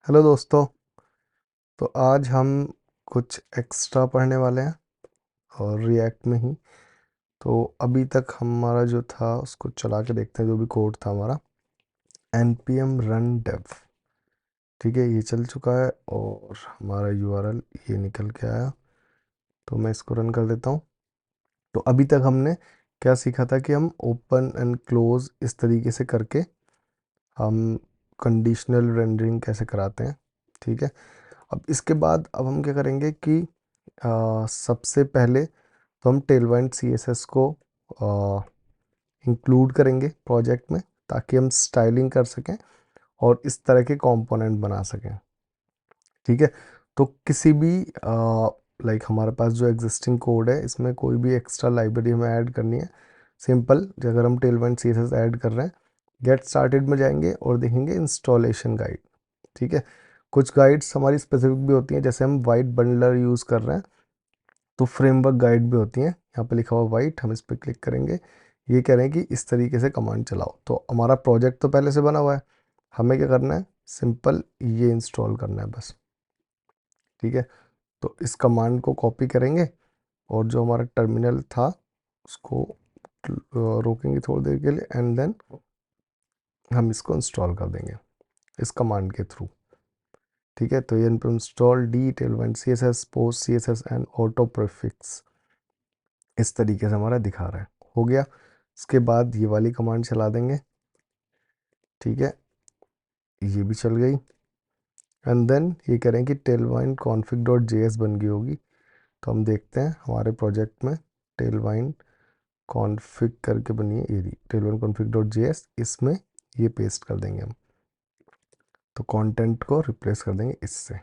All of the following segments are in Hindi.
हेलो दोस्तों। तो आज हम कुछ एक्स्ट्रा पढ़ने वाले हैं और रिएक्ट में ही। तो अभी तक हमारा जो था उसको चला के देखते हैं, जो भी कोड था हमारा npm run dev। ठीक है, ये चल चुका है और हमारा यूआरएल ये निकल के आया। तो मैं इसको रन कर देता हूँ। तो अभी तक हमने क्या सीखा था कि हम ओपन एंड क्लोज इस तरीके से करके हम कंडीशनल रेंडरिंग कैसे कराते हैं। ठीक है, अब इसके बाद अब हम क्या करेंगे कि सबसे पहले तो हम टेलवाइंड सीएसएस को इंक्लूड करेंगे प्रोजेक्ट में, ताकि हम स्टाइलिंग कर सकें और इस तरह के कंपोनेंट बना सकें। ठीक है, तो किसी भी लाइक हमारे पास जो एग्जिस्टिंग कोड है इसमें कोई भी एक्स्ट्रा लाइब्रेरी हमें ऐड करनी है। सिंपल, अगर हम टेलवाइंड सीएसएस ऐड कर रहे हैं, गेट स्टार्टेड में जाएंगे और देखेंगे इंस्टॉलेशन गाइड। ठीक है, कुछ गाइड्स हमारी स्पेसिफिक भी होती हैं, जैसे हम वाइट बंडलर यूज़ कर रहे हैं तो फ्रेमवर्क गाइड भी होती हैं। यहाँ पे लिखा हुआ वाइट, हम इस पर क्लिक करेंगे। ये कह रहे हैं कि इस तरीके से कमांड चलाओ। तो हमारा प्रोजेक्ट तो पहले से बना हुआ है, हमें क्या करना है, सिंपल ये इंस्टॉल करना है बस। ठीक है, तो इस कमांड को कॉपी करेंगे और जो हमारा टर्मिनल था उसको रोकेंगे थोड़ी देर के लिए एंड देन हम इसको इंस्टॉल कर देंगे इस कमांड के थ्रू। ठीक है, तो ये install D Tailwind C S S post C S S and auto prefix इस तरीके से हमारा दिखा रहा है। हो गया, इसके बाद ये वाली कमांड चला देंगे। ठीक है, ये भी चल गई एंड देन ये कह रहे हैं कि टेलवाइन कॉन्फिग डॉट जेएस बन गई होगी। तो हम देखते हैं हमारे प्रोजेक्ट में टेलवाइन कॉन्फिग करके बनी है, ये टेलवाइन कॉन्फिग डॉट जेएस, इसमें ये पेस्ट कर देंगे हम। तो कंटेंट को रिप्लेस कर देंगे इससे।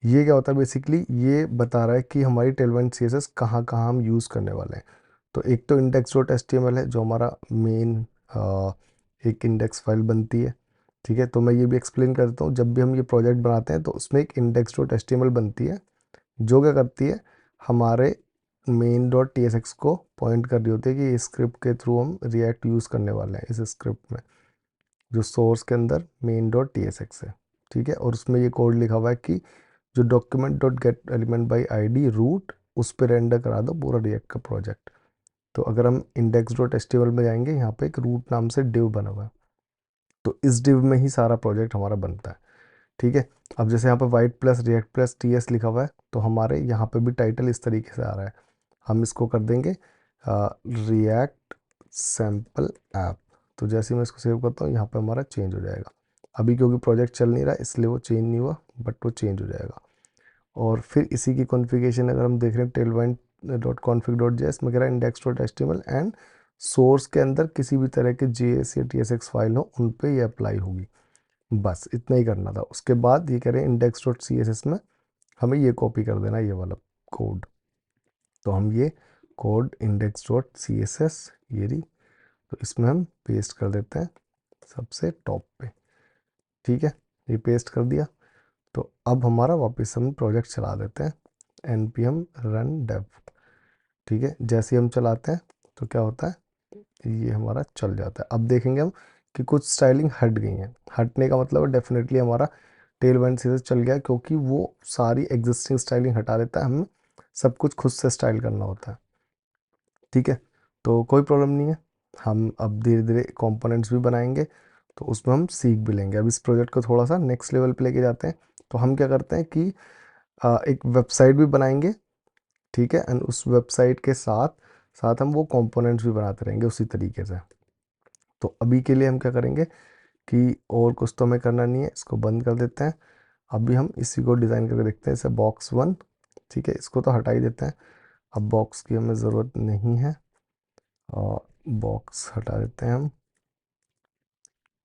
ये क्या होता है, बेसिकली ये बता रहा है कि हमारी टेलवाइन सीएसएस कहाँ कहाँ हम यूज़ करने वाले हैं। तो एक तो इंडेक्स डॉट एचटीएमएल है जो हमारा मेन एक इंडेक्स फाइल बनती है। ठीक है, तो मैं ये भी एक्सप्लेन कर देता हूँ। जब भी हम ये प्रोजेक्ट बनाते हैं तो उसमें एक इंडेक्स डॉट एचटीएमएल बनती है, जो क्या करती है, हमारे मेन डॉट टीएसएक्स को पॉइंट कर रही होती है कि इस स्क्रिप्ट के थ्रू हम रिएक्ट यूज़ करने वाले हैं इस स्क्रिप्ट में, जो सोर्स के अंदर मेन डॉट टीएसएक्स है। ठीक है, और उसमें ये कोड लिखा हुआ है कि जो document dot get element by ID root, उस पर रेंडर करा दो पूरा रिएक्ट का प्रोजेक्ट। तो अगर हम इंडेक्स डॉट एचटीएमएल में जाएंगे, यहाँ पे एक रूट नाम से डिव बना हुआ है, तो इस डिव में ही सारा प्रोजेक्ट हमारा बनता है। ठीक है, अब जैसे यहाँ पे Vite plus React plus TS लिखा हुआ है, तो हमारे यहाँ पे भी टाइटल इस तरीके से आ रहा है। हम इसको कर देंगे रिएक्ट सैम्पल ऐप। तो जैसे ही मैं इसको सेव करता हूँ, यहाँ पे हमारा चेंज हो जाएगा। अभी क्योंकि प्रोजेक्ट चल नहीं रहा इसलिए वो चेंज नहीं हुआ, बट वो चेंज हो जाएगा। और फिर इसी की कॉन्फ़िगरेशन अगर हम देख रहे हैं टेलवाइन डॉट कॉन्फिग डॉट जेएस में, कह रहा है index dot HTML and source के अंदर किसी भी तरह के जेएस या टीएसएक्स फाइल हो उन पे ये अप्लाई होगी। बस इतना ही करना था। उसके बाद ये कह रहे हैं इंडेक्स डॉट सीएसएस में हमें ये कॉपी कर देना, ये वाला कोड। तो हम ये code index dot C S S ये रही, तो इसमें हम पेस्ट कर देते हैं सबसे टॉप पे। ठीक है, ये पेस्ट कर दिया। तो अब हमारा वापस हम प्रोजेक्ट चला देते हैं npm run dev। ठीक है, जैसे ही हम चलाते हैं तो क्या होता है, ये हमारा चल जाता है। अब देखेंगे हम कि कुछ स्टाइलिंग हट गई हैं। हटने का मतलब डेफिनेटली हमारा टेल वाइंड सीरीज चल गया, क्योंकि वो सारी एग्जिस्टिंग स्टाइलिंग हटा देता है, हमें सब कुछ खुद से स्टाइल करना होता है। ठीक है, तो कोई प्रॉब्लम नहीं है। हम अब धीरे धीरे कंपोनेंट्स भी बनाएंगे, तो उसमें हम सीख भी लेंगे। अब इस प्रोजेक्ट को थोड़ा सा नेक्स्ट लेवल पे लेके जाते हैं। तो हम क्या करते हैं कि एक वेबसाइट भी बनाएंगे। ठीक है, एंड उस वेबसाइट के साथ साथ हम वो कंपोनेंट्स भी बनाते रहेंगे उसी तरीके से। तो अभी के लिए हम क्या करेंगे कि और कुछ तो हमें करना नहीं है, इसको बंद कर देते हैं। अभी हम इसी को डिज़ाइन करके देखते हैं, जैसे बॉक्स वन। ठीक है, इसको तो हटा ही देते हैं, अब बॉक्स की हमें ज़रूरत नहीं है और बॉक्स हटा देते हैं हम।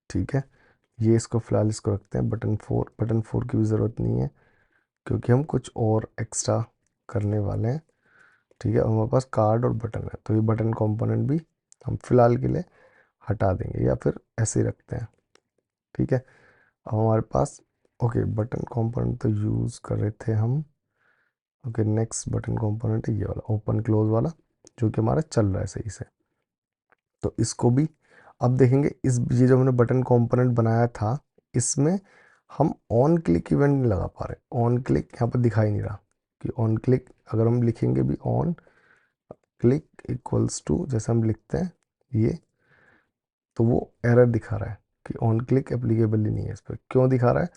ठीक है, ये इसको फ़िलहाल इसको रखते हैं बटन फोर की भी ज़रूरत नहीं है, क्योंकि हम कुछ और एक्स्ट्रा करने वाले हैं। ठीक है, हमारे पास कार्ड और बटन है, तो ये बटन कंपोनेंट भी हम फिलहाल के लिए हटा देंगे या फिर ऐसे ही रखते हैं। ठीक है, अब हमारे पास ओके बटन कंपोनेंट तो यूज़ कर रहे थे हम। ओके, नेक्स्ट बटन कंपोनेंट है ये वाला ओपन क्लोज वाला, जो कि हमारा चल रहा है सही से। तो इसको भी अब देखेंगे, इस ये जो हमने बटन कंपोनेंट बनाया था, इसमें हम ऑन क्लिक इवेंट नहीं लगा पा रहे, ऑन क्लिक यहाँ पर दिखाई नहीं रहा कि ऑन क्लिक, अगर हम लिखेंगे भी ऑन क्लिक इक्वल्स टू जैसे हम लिखते हैं ये, तो वो एरर दिखा रहा है कि ऑन क्लिक एप्लीकेबल ही नहीं है इस पर। क्यों दिखा रहा है?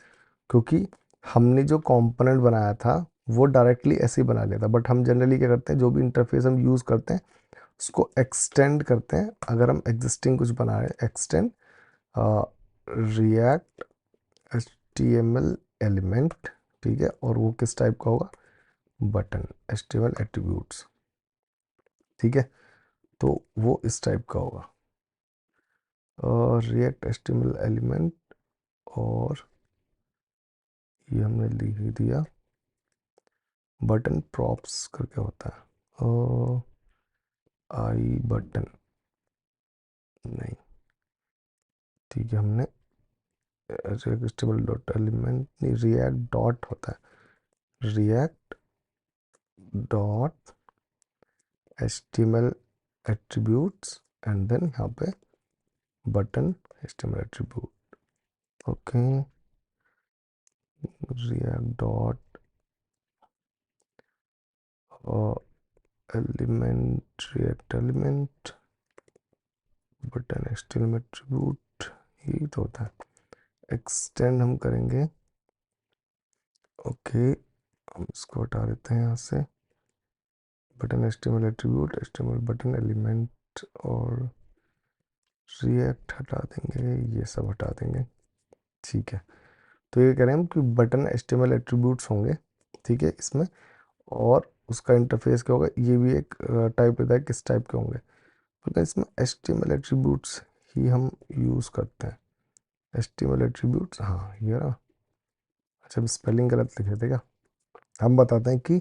क्योंकि हमने जो कंपोनेंट बनाया था वो डायरेक्टली ऐसे ही बना लिया था, बट हम जनरली क्या करते हैं, जो भी इंटरफेस हम यूज़ करते हैं उसको एक्सटेंड करते हैं। अगर हम एग्जिस्टिंग कुछ बना रहे हैं, एक्सटेंड रिएक्ट HTML एलिमेंट, ठीक है, और वो किस टाइप का होगा, बटन HTML एट्रीब्यूट्स, ठीक है, तो वो इस टाइप का होगा, और रिएक्ट HTML एलिमेंट, और ये हमने लिख दिया बटन प्रॉप्स करके होता है, और आई बटन नहीं, ठीक है, हमने रिएक्टेबल डॉट एलिमेंट नहीं, रिएक्ट डॉट होता है, React dot HTML attributes and then यहाँ पे button HTML attribute, okay, React dot element, React element button HTML attribute, यही तो होता है। एक्सटेंड हम करेंगे, ओके, हम इसको हटा देते हैं यहाँ से, button HTML attribute, HTML button element, और रिएक्ट हटा देंगे, ये सब हटा देंगे, ठीक है। तो ये कह रहे हैं हम कि बटन HTML एट्रीब्यूट्स होंगे, ठीक है, इसमें, और उसका इंटरफेस क्या होगा, ये भी एक टाइप रहता है किस टाइप के होंगे, तो इसमें HTML एट्रीब्यूट्स ही हम यूज़ करते हैं। HTML एट्रीब्यूट्स, हाँ ये रहा, अच्छा स्पेलिंग गलत लिखे थे क्या, हम बताते हैं कि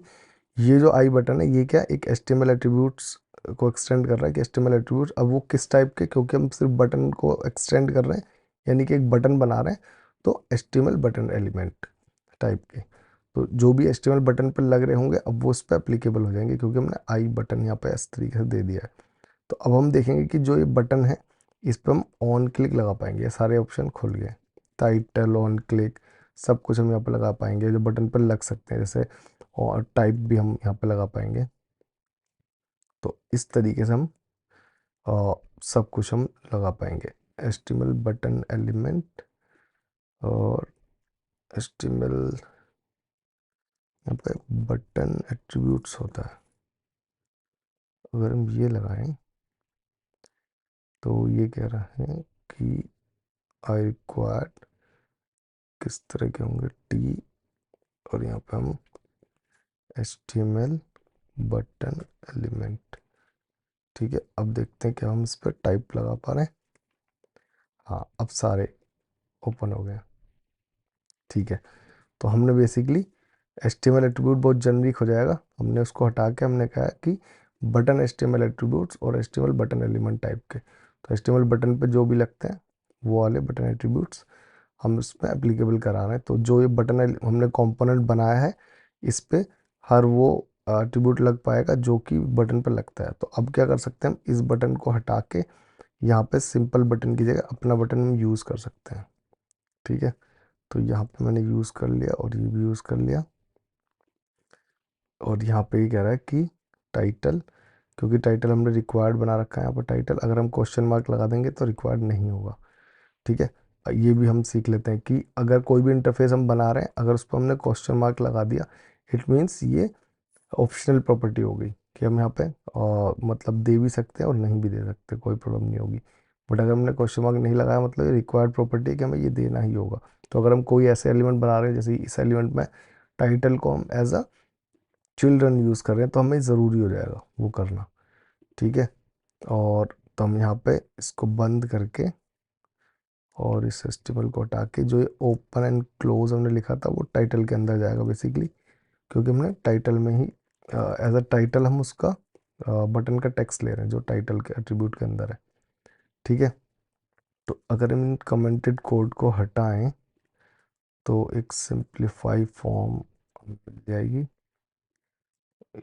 ये जो आई बटन है ये क्या, एक HTML एट्रीब्यूट्स को एक्सटेंड कर रहा है कि HTML एट्रीब्यूट्स, अब वो किस टाइप के, क्योंकि हम सिर्फ बटन को एक्सटेंड कर रहे हैं, यानी कि एक बटन बना रहे हैं, तो HTML बटन एलिमेंट टाइप के, तो जो भी HTML बटन पर लग रहे होंगे अब वो उस पर एप्लीकेबल हो जाएंगे, क्योंकि हमने आई बटन यहाँ पे इस तरीके से दे दिया है। तो अब हम देखेंगे कि जो ये बटन है इस पर हम ऑन क्लिक लगा पाएंगे, ये सारे ऑप्शन खुल गए, टाइटल, ऑन क्लिक, सब कुछ हम यहाँ पर लगा पाएंगे जो बटन पर लग सकते हैं, जैसे और टाइप भी हम यहाँ पे लगा पाएंगे। तो इस तरीके से हम सब कुछ हम लगा पाएंगे, HTML बटन एलिमेंट, और HTML यहाँ पे बटन एट्रीब्यूट्स होता है, अगर हम ये लगाएं तो ये कह रहा है कि आई रिक्वायर्ड किस तरह के होंगे, टी, और यहाँ पे हम HTML बटन एलिमेंट, ठीक है। अब देखते हैं क्या हम इस पर टाइप लगा पा रहे हैं, हाँ अब सारे ओपन हो गए, ठीक है। तो हमने बेसिकली HTML एट्रीब्यूट बहुत जनरिक हो जाएगा, हमने उसको हटा के हमने कहा कि बटन HTML एट्रीब्यूट्स और HTML बटन एलिमेंट टाइप के, तो HTML बटन पे जो भी लगते हैं वो वाले बटन एट्रीब्यूट्स हम इसमें एप्लीकेबल करा रहे हैं। तो जो ये बटन हमने कंपोनेंट बनाया है इस पे हर वो एट्रीब्यूट लग पाएगा जो कि बटन पर लगता है। तो अब क्या कर सकते हैं, हम इस बटन को हटा के यहाँ पे सिंपल बटन की जगह अपना बटन हम यूज़ कर सकते हैं, ठीक है। तो यहाँ पे मैंने यूज़ कर लिया और ये भी यूज़ कर लिया, और यहाँ पे ये कह रहा है कि टाइटल, क्योंकि टाइटल हमने रिक्वायर्ड बना रखा है यहाँ पर टाइटल, अगर हम क्वेश्चन मार्क लगा देंगे तो रिक्वायर्ड नहीं होगा, ठीक है। ये भी हम सीख लेते हैं कि अगर कोई भी इंटरफेस हम बना रहे हैं अगर उस पर हमने क्वेश्चन मार्क लगा दिया, इट मीन्स ये ऑप्शनल प्रॉपर्टी हो गई कि हम यहाँ पे मतलब दे भी सकते हैं और नहीं भी दे सकते, कोई प्रॉब्लम नहीं होगी। बट अगर हमने क्वेश्चन मार्क नहीं लगाया मतलब ये रिक्वायर्ड प्रॉपर्टी है कि हमें ये देना ही होगा। तो अगर हम कोई ऐसे एलिमेंट बना रहे हैं जैसे इस एलिमेंट में टाइटल को हम एज अ चिल्ड्रन यूज़ कर रहे हैं तो हमें ज़रूरी हो जाएगा वो करना, ठीक है। और तो हम यहाँ पे इसको बंद करके और इस HTML को हटा के जो ये ओपन एंड क्लोज हमने लिखा था वो टाइटल के अंदर जाएगा बेसिकली, क्योंकि हमने टाइटल में ही एज अ टाइटल हम उसका बटन का टेक्स्ट ले रहे हैं जो टाइटल के एट्रीब्यूट के अंदर है, ठीक है। तो अगर हम इन कमेंटेड कोड को हटाएं तो एक सिंप्लीफाई फॉर्म मिल जाएगी,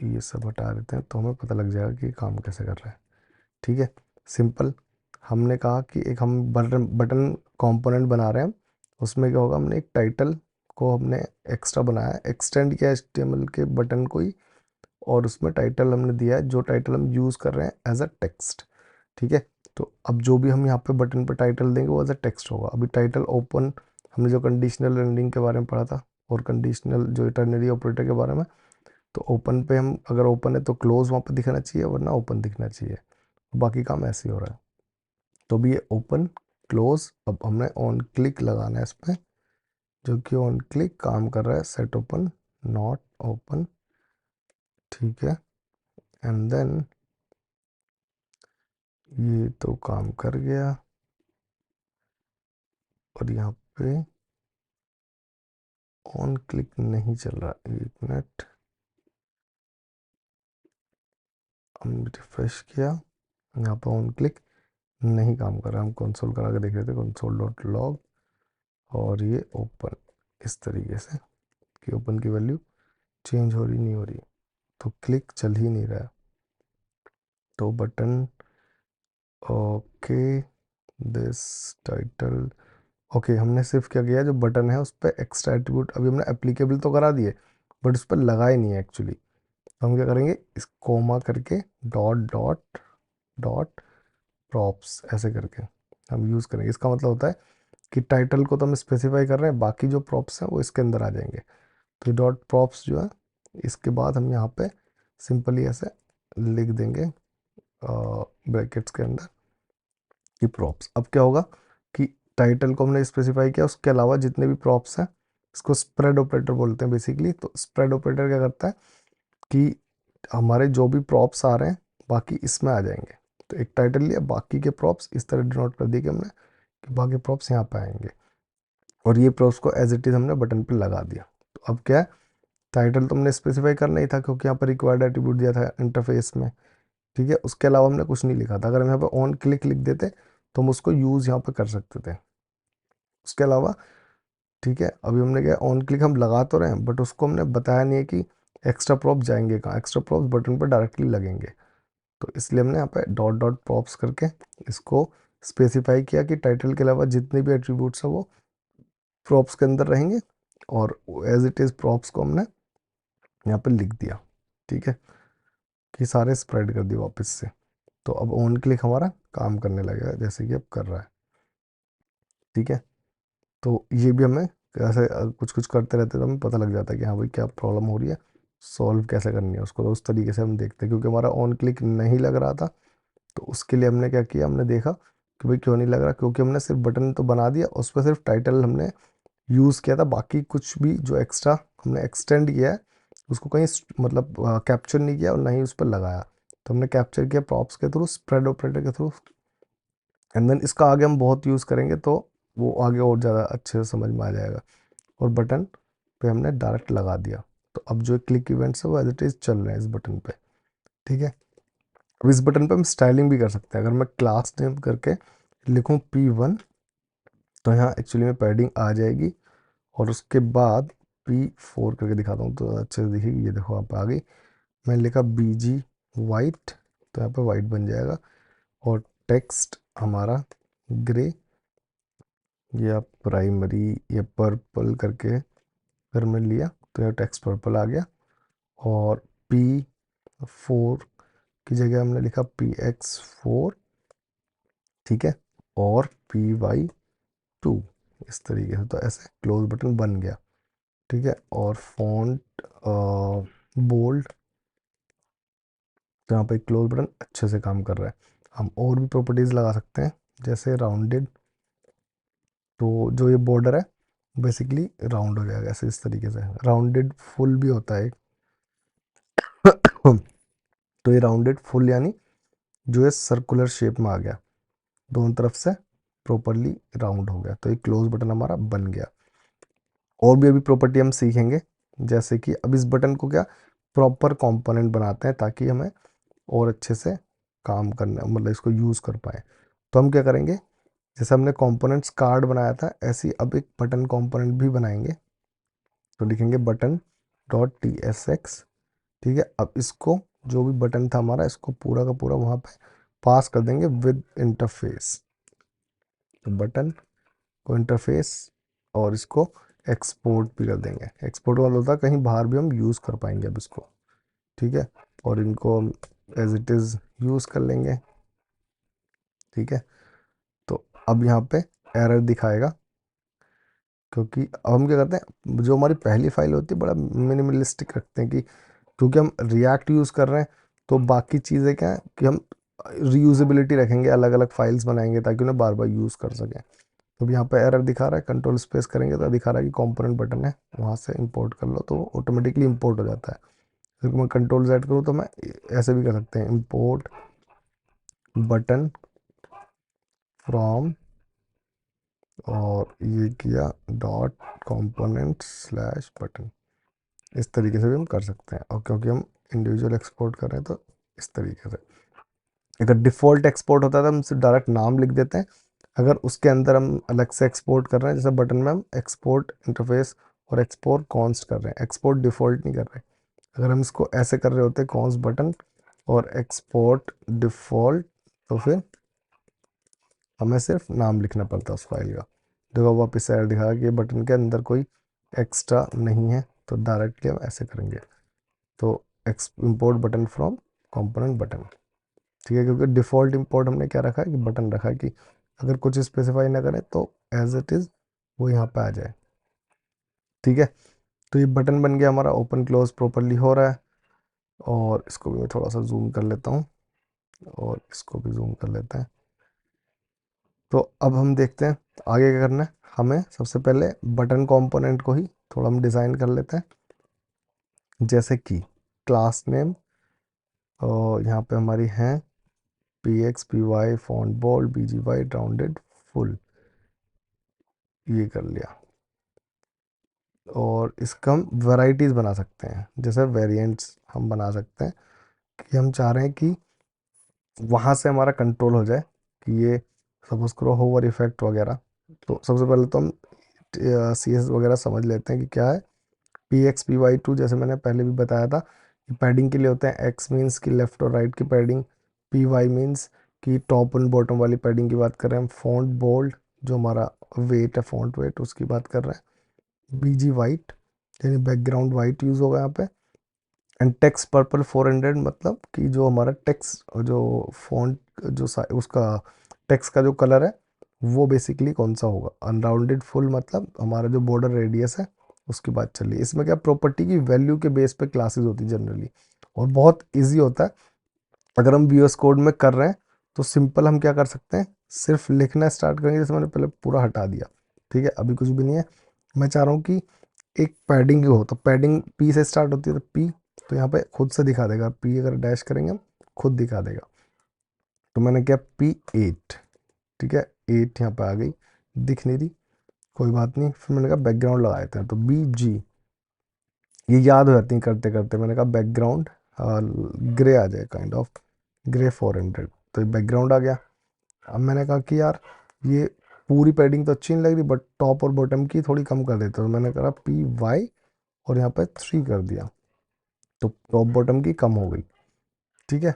ये सब हटा देते हैं तो हमें पता लग जाएगा कि ये काम कैसे कर रहा है, ठीक है। सिंपल, हमने कहा कि एक हम बटन बटन कंपोनेंट बना रहे हैं उसमें क्या होगा, हमने एक टाइटल को हमने एक्स्ट्रा बनाया, एक्सटेंड किया HTML के बटन को ही, और उसमें टाइटल हमने दिया है जो टाइटल हम यूज़ कर रहे हैं एज अ टेक्स्ट। ठीक है, तो अब जो भी हम यहाँ पे बटन पे टाइटल देंगे वो एज अ टेक्स्ट होगा। अभी टाइटल ओपन, हमने जो कंडीशनल एंडिंग के बारे में पढ़ा था और कंडीशनल जो टर्नरी ऑपरेटर के बारे में, तो ओपन पे हम अगर ओपन है तो क्लोज वहाँ पे दिखना चाहिए, वरना ओपन दिखना चाहिए। बाकी काम ऐसे ही हो रहा है। तो अभी ये ओपन क्लोज, अब हमने ऑन क्लिक लगाना है इस पर, जो कि ऑन क्लिक काम कर रहा है सेट ओपन नॉट ओपन। ठीक है, एंड देन ये तो काम कर गया, और यहाँ पे ऑन क्लिक नहीं चल रहा, एक मिनट, हमने रिफ्रेश किया, यहाँ पे ऑन क्लिक नहीं काम कर रहा। हम कंसोल करा के देख रहे थे, कंसोल डॉट लॉग, और ये ओपन इस तरीके से कि ओपन की वैल्यू चेंज हो रही नहीं हो रही, तो क्लिक चल ही नहीं रहा है। तो button okay, this title okay, हमने सिर्फ क्या किया, जो बटन है उस पर एक्स्ट्रा एट्रीब्यूट अभी हमने एप्लीकेबल तो करा दिए, बट उस पर लगाए नहीं है एक्चुअली। तो हम क्या करेंगे, इस कोमा करके डॉट डॉट डॉट प्रॉप्स ऐसे करके हम यूज़ करेंगे। इसका मतलब होता है कि टाइटल को तो हम स्पेसिफाई कर रहे हैं, बाकी जो प्रॉप्स हैं वो इसके अंदर आ जाएंगे। तो डॉट प्रॉप्स जो है, इसके बाद हम यहाँ पे सिंपली ऐसे लिख देंगे ब्रैकेट्स के अंदर कि प्रॉप्स। अब क्या होगा कि टाइटल को हमने स्पेसिफाई किया, उसके अलावा जितने भी प्रॉप्स हैं, इसको स्प्रेड ऑपरेटर बोलते हैं बेसिकली। तो स्प्रेड ऑपरेटर क्या करता है कि हमारे जो भी प्रॉप्स आ रहे हैं बाकी इसमें आ जाएंगे। तो एक टाइटल लिया, बाकी के प्रॉप्स इस तरह डिनोट कर दिए कि हमने कि बाकी प्रॉप्स यहाँ पे आएंगे, और ये प्रॉप्स को एज इट इज़ हमने बटन पे लगा दिया। तो अब क्या है, टाइटल तो हमने स्पेसिफाई करना ही था क्योंकि यहाँ पर रिक्वायर्ड एट्रीब्यूट दिया था इंटरफेस में। ठीक है, उसके अलावा हमने कुछ नहीं लिखा था। अगर हम यहाँ पे ऑन क्लिक लिख देते तो हम उसको यूज़ यहाँ पे कर सकते थे, उसके अलावा। ठीक है, अभी हमने क्या, ऑन क्लिक हम लगा तो रहे हैं, बट उसको हमने बताया नहीं है कि एक्स्ट्रा प्रॉप जाएंगे कहाँ, एक्स्ट्रा प्रॉप्स बटन पर डायरेक्टली लगेंगे। तो इसलिए हमने यहाँ पे डॉट डॉट प्रॉप्स करके इसको स्पेसिफाई किया कि टाइटल के अलावा जितने भी एट्रीब्यूट्स हैं वो प्रॉप्स के अंदर रहेंगे, और एज इट इज़ प्रॉप्स को हमने यहाँ पे लिख दिया। ठीक है, कि सारे स्प्रेड कर दिए वापस से। तो अब ऑन क्लिक हमारा काम करने लगेगा जैसे कि अब कर रहा है। ठीक है, तो ये भी हमें कैसे कुछ कुछ करते रहते तो हमें पता लग जाता है कि हाँ भाई क्या प्रॉब्लम हो रही है, सॉल्व कैसे करनी है उसको। तो उस तरीके से हम देखते हैं, क्योंकि हमारा ऑन क्लिक नहीं लग रहा था, तो उसके लिए हमने क्या किया, हमने देखा कि भाई क्यों नहीं लग रहा, क्योंकि हमने सिर्फ बटन तो बना दिया, उस पर सिर्फ टाइटल हमने यूज़ किया था, बाकी कुछ भी जो एक्स्ट्रा हमने एक्सटेंड किया है उसको कहीं मतलब कैप्चर नहीं किया और ना ही उस पर लगाया। तो हमने कैप्चर किया प्रॉप्स के थ्रू, स्प्रेड ऑपरेटर के थ्रू, एंड देन इसका आगे हम बहुत यूज़ करेंगे तो वो आगे और ज़्यादा अच्छे से समझ में आ जाएगा। और बटन पे हमने डायरेक्ट लगा दिया, तो अब जो क्लिक इवेंट्स है वो एज इट इज़ चल रहे हैं इस बटन पे। ठीक है, अब इस बटन पे हम स्टाइलिंग भी कर सकते हैं। अगर मैं क्लास नेम करके लिखूँ P1, तो यहाँ एक्चुअली में पैडिंग आ जाएगी, और उसके बाद P4 करके दिखाता हूँ तो अच्छे से दिखेगी। ये देखो यहाँ पे आ गई, मैंने लिखा BG वाइट, तो यहाँ पे वाइट बन जाएगा, और टेक्स्ट हमारा ग्रे, या प्राइमरी, या पर्पल करके अगर मैं लिया तो यह टेक्स्ट पर्पल आ गया। और P4 की जगह हमने लिखा PX4। ठीक है, और PY2, इस तरीके से। तो ऐसे क्लोज बटन बन गया। ठीक है, और फॉन्ट बोल्ड, तो यहाँ पे क्लोज बटन अच्छे से काम कर रहा है। हम और भी प्रॉपर्टीज़ लगा सकते हैं, जैसे राउंडेड, तो जो ये बॉर्डर है बेसिकली राउंड हो जाएगा ऐसे, इस तरीके से। राउंडेड फुल भी होता है तो ये राउंडेड फुल यानी जो है सर्कुलर शेप में आ गया, दोनों तरफ से प्रॉपरली राउंड हो गया, तो ये क्लोज बटन हमारा बन गया। और भी अभी प्रॉपर्टी हम सीखेंगे, जैसे कि अब इस बटन को क्या प्रॉपर कंपोनेंट बनाते हैं ताकि हमें और अच्छे से काम करना, मतलब इसको यूज़ कर पाए। तो हम क्या करेंगे, जैसे हमने कंपोनेंट्स कार्ड बनाया था, ऐसे ही अब एक बटन कंपोनेंट भी बनाएंगे। तो लिखेंगे बटन डॉट TSX। ठीक है, अब इसको जो भी बटन था हमारा, इसको पूरा का पूरा वहाँ पे पास कर देंगे विद इंटरफेस। तो बटन को इंटरफेस और इसको एक्सपोर्ट भी कर देंगे। एक्सपोर्ट वाला होता है कहीं बाहर भी हम यूज़ कर पाएंगे अब इसको, ठीक है। और इनको हम एज इट इज़ यूज़ कर लेंगे, ठीक है। तो अब यहाँ पे एरर दिखाएगा, क्योंकि अब हम क्या करते हैं, जो हमारी पहली फाइल होती है बड़ा मिनिमलिस्टिक रखते हैं, कि क्योंकि हम रिएक्ट यूज़ कर रहे हैं तो बाकी चीज़ें क्या है कि हम रीयूजेबिलिटी रखेंगे, अलग अलग फाइल्स बनाएंगे ताकि उन्हें बार बार यूज़ कर सकें। तो अब यहाँ पे एरर दिखा रहा है, कंट्रोल स्पेस करेंगे तो दिखा रहा है कि कंपोनेंट बटन है, वहाँ से इंपोर्ट कर लो, तो ऑटोमेटिकली इंपोर्ट हो जाता है। फिर मैं कंट्रोल Z करूँ तो मैं ऐसे भी कर सकते हैं, इंपोर्ट बटन फ्रॉम, और ये किया डॉट कंपोनेंट स्लैश बटन। इस तरीके से भी हम कर सकते हैं, और क्योंकि हम इंडिविजुअल एक्सपोर्ट कर रहे हैं तो इस तरीके से। अगर डिफ़ॉल्ट एक्सपोर्ट होता है तो हम सिर्फ डायरेक्ट नाम लिख देते हैं। अगर उसके अंदर हम अलग से एक्सपोर्ट कर रहे हैं, जैसे बटन में हम एक्सपोर्ट इंटरफेस और एक्सपोर्ट कॉन्स्ट कर रहे हैं, एक्सपोर्ट डिफ़ॉल्ट नहीं कर रहे। अगर हम इसको ऐसे कर रहे होते कॉन्स्ट बटन और एक्सपोर्ट डिफ़ॉल्ट, तो फिर हमें सिर्फ नाम लिखना पड़ता उस फाइल का। देखो वापस एरर दिखा कि बटन के अंदर कोई एक्स्ट्रा नहीं है, तो डायरेक्टली हम ऐसे करेंगे, तो x import button from component button, ठीक है। क्योंकि डिफ़ॉल्ट इंपोर्ट हमने क्या रखा है कि बटन रखा है, कि अगर कुछ स्पेसिफाई ना करें तो एज इट इज़ वो यहाँ पे आ जाए, ठीक है। तो ये बटन बन गया हमारा, ओपन क्लोज प्रॉपरली हो रहा है। और इसको भी मैं थोड़ा सा जूम कर लेता हूँ, और इसको भी जूम कर लेते हैं। तो अब हम देखते हैं आगे क्या करना है। हमें सबसे पहले बटन कंपोनेंट को ही थोड़ा हम डिज़ाइन कर लेते हैं, जैसे कि क्लास नेम, और यहाँ पे हमारी हैं PXPY font bold BGY rounded full, ये कर लिया। और इसका हम वैराइटीज़ बना सकते हैं, जैसे वेरिएंट्स हम बना सकते हैं, कि हम चाह रहे हैं कि वहाँ से हमारा कंट्रोल हो जाए, कि ये सपोज करो होवर इफेक्ट वगैरह। तो सबसे पहले तो हम CS वगैरह समझ लेते हैं कि क्या है। PXPY2 जैसे मैंने पहले भी बताया था, कि पैडिंग के लिए होते हैं। X मीन्स की लेफ्ट और राइट की पैडिंग, PY मीन्स कि टॉप एंड बॉटम वाली पैडिंग की बात कर रहे हैं हम। फॉन्ट बोल्ड जो हमारा वेट है, फॉन्ट वेट, उसकी बात कर रहे हैं। BG वाइट यानी बैकग्राउंड वाइट यूज़ होगा यहाँ पे। एंड टेक्स्ट पर्पल 400 मतलब कि जो हमारा टेक्स्ट, जो फॉन्ट, जो उसका टेक्स्ट का जो कलर है वो बेसिकली कौन सा होगा। अनराउंडेड फुल मतलब हमारा जो बॉर्डर रेडियस है उसकी बात चल रही है। इसमें क्या प्रॉपर्टी की वैल्यू के बेस पे क्लासेस होती है जनरली, और बहुत इजी होता है। अगर हम VS कोड में कर रहे हैं तो सिंपल हम क्या कर सकते हैं, सिर्फ लिखना स्टार्ट करेंगे, जैसे मैंने पहले पूरा हटा दिया, ठीक है। अभी कुछ भी नहीं है। मैं चाह रहा हूँ कि एक पैडिंग हो, तो पैडिंग P से स्टार्ट होती है, तो P, तो यहाँ पे खुद से दिखा देगा। P अगर डैश करेंगे हम खुद दिखा देगा। तो मैंने किया P8, ठीक है। 8 यहाँ पे आ गई, दिख नहीं रही, कोई बात नहीं। फिर मैंने कहा बैकग्राउंड लगा देते हैं, तो BG, ये याद हो जाती है करते करते। मैंने कहा बैकग्राउंड ग्रे आ जाए, काइंड ऑफ ग्रे 400, तो ये बैकग्राउंड आ गया। अब मैंने कहा कि यार ये पूरी पैडिंग तो अच्छी नहीं लग रही, बट टॉप और बॉटम की थोड़ी कम कर देते, तो मैंने कहा PY और यहाँ पे 3 कर दिया, तो टॉप बॉटम की कम हो गई, ठीक है।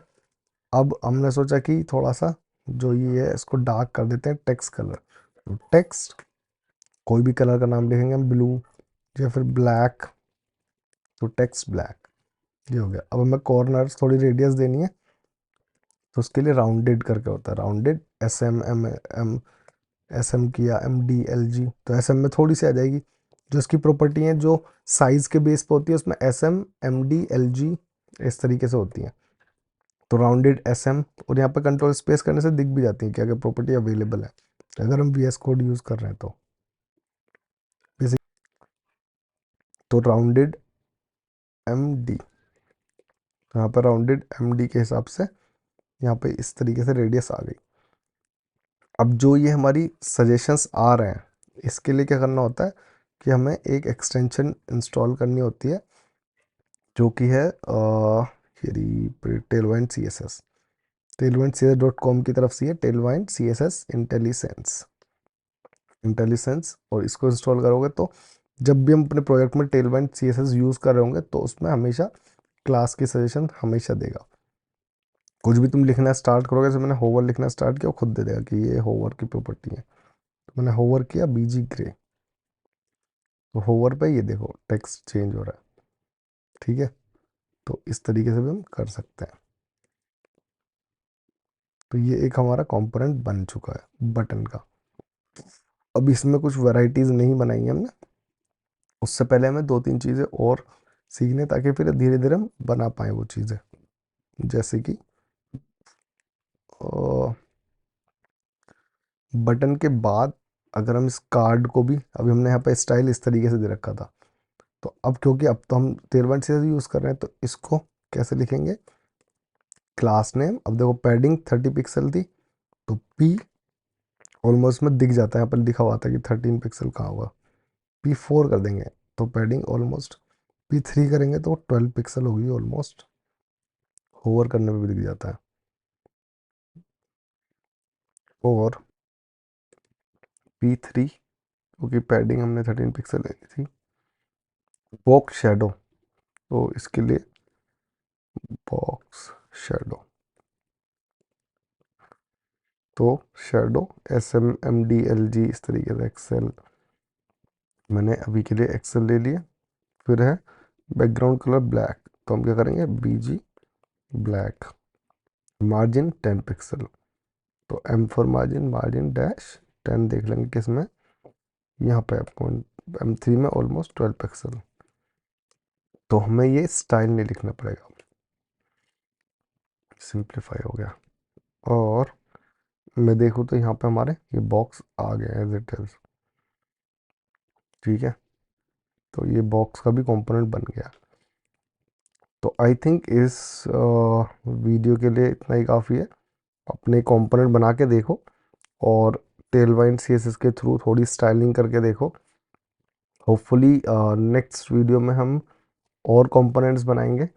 अब हमने सोचा कि थोड़ा सा जो ये है इसको डार्क कर देते हैं, टेक्स्ट कलर। तो टेक्स्ट कोई भी कलर का नाम लिखेंगे हम, ब्लू या फिर ब्लैक, तो टेक्स्ट ब्लैक, ये हो गया। अब हमें कॉर्नर्स थोड़ी रेडियस देनी है, तो उसके लिए राउंडेड करके होता है, राउंडेड SM किया MDLG, तो SM में थोड़ी सी आ जाएगी। जो इसकी प्रॉपर्टी है जो साइज के बेस पे होती है, उसमें SM MDLG इस तरीके से होती है। तो राउंडेड SM, और यहाँ पे कंट्रोल स्पेस करने से दिख भी जाती है कि अगर प्रॉपर्टी अवेलेबल है, अगर हम VS कोड यूज़ कर रहे हैं तो बेसिक। तो राउंडेड MD, तो यहाँ पर राउंडेड MD के हिसाब से यहाँ पे इस तरीके से रेडियस आ गई। अब जो ये हमारी सजेशंस आ रहे हैं, इसके लिए क्या करना होता है कि हमें एक एक्सटेंशन इंस्टॉल करनी होती है, जो कि है टेलवाइंड CSS, tailwindcss.com की तरफ से है टेलवाइंड CSS इंटेलिसेंस। और इसको इंस्टॉल करोगे तो जब भी हम अपने प्रोजेक्ट में टेलवाइंड CSS यूज़ कर रहे होंगे तो उसमें हमेशा क्लास की सजेशन हमेशा देगा। कुछ भी तुम लिखना स्टार्ट करोगे, जैसे मैंने होवर लिखना स्टार्ट किया, वो खुद दे देगा कि ये होवर की प्रॉपर्टी है। तो मैंने होवर किया BG ग्रे, तो होवर पे ये देखो टेक्स्ट चेंज हो रहा है। ठीक है, तो इस तरीके से भी हम कर सकते हैं। तो ये एक हमारा कंपोनेंट बन चुका है बटन का। अब इसमें कुछ वैरायटीज नहीं बनाई है हमने, उससे पहले हमें दो तीन चीज़ें और सीखने, ताकि फिर धीरे धीरे हम बना पाए वो चीज़ें। जैसे कि बटन के बाद अगर हम इस कार्ड को भी, अभी हमने यहाँ पे स्टाइल इस तरीके से दे रखा था, तो अब क्योंकि अब तो हम टेलबॉन्ड से यूज़ कर रहे हैं, तो इसको कैसे लिखेंगे? Class name. अब देखो पैडिंग 30 पिक्सल थी, तो पी ऑलमोस्ट में दिख जाता है, यहाँ पर लिखा हुआ था कि 13 पिक्सल कहाँ हुआ। P4 कर देंगे तो पैडिंग ऑलमोस्ट, P3 करेंगे तो 12 पिक्सल होगी ऑलमोस्ट, होवर करने में भी दिख जाता है। और P3, क्योंकि पैडिंग हमने 13 पिक्सल लेनी थी। बॉक्स शेडो, तो इसके लिए बॉक्स शेडो, तो शेडो SMMDLG इस तरीके से एक्सेल, मैंने अभी के लिए एक्सेल ले लिया। फिर है बैकग्राउंड कलर ब्लैक, तो हम क्या करेंगे? BG black. मार्जिन 10 पिक्सल, तो M for margin, margin dash 10 देख लेंगे किस में, यहाँ पे M3 में ऑलमोस्ट 12 पिक्सल। तो हमें ये स्टाइल नहीं लिखना पड़ेगा, सिंप्लीफाई हो गया। और मैं देखूँ तो यहाँ पे हमारे ये बॉक्स आ गया एज इट इज। ठीक है, तो ये बॉक्स का भी कंपोनेंट बन गया। तो आई थिंक इस वीडियो के लिए इतना ही काफ़ी है। अपने कंपोनेंट बना के देखो, और टेलवाइन CSS के थ्रू थोड़ी स्टाइलिंग करके देखो। होपफुली नेक्स्ट वीडियो में हम और कंपोनेंट्स बनाएंगे,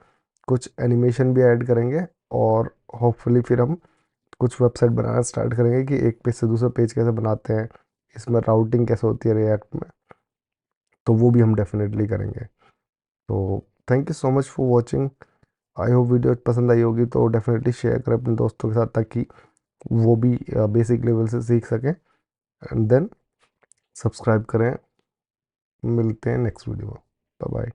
कुछ एनिमेशन भी ऐड करेंगे, और होपफुली फिर हम कुछ वेबसाइट बनाना स्टार्ट करेंगे कि एक पेज से दूसरा पेज कैसे बनाते हैं, इसमें राउटिंग कैसे होती है रिएक्ट में, तो वो भी हम डेफिनेटली करेंगे। तो thank you so much for watching. I hope video पसंद आई होगी, तो डेफिनेटली शेयर करें अपने दोस्तों के साथ, ताकि वो भी बेसिक लेवल से सीख सकें। एंड देन सब्सक्राइब करें। मिलते हैं नेक्स्ट वीडियो में। Bye bye.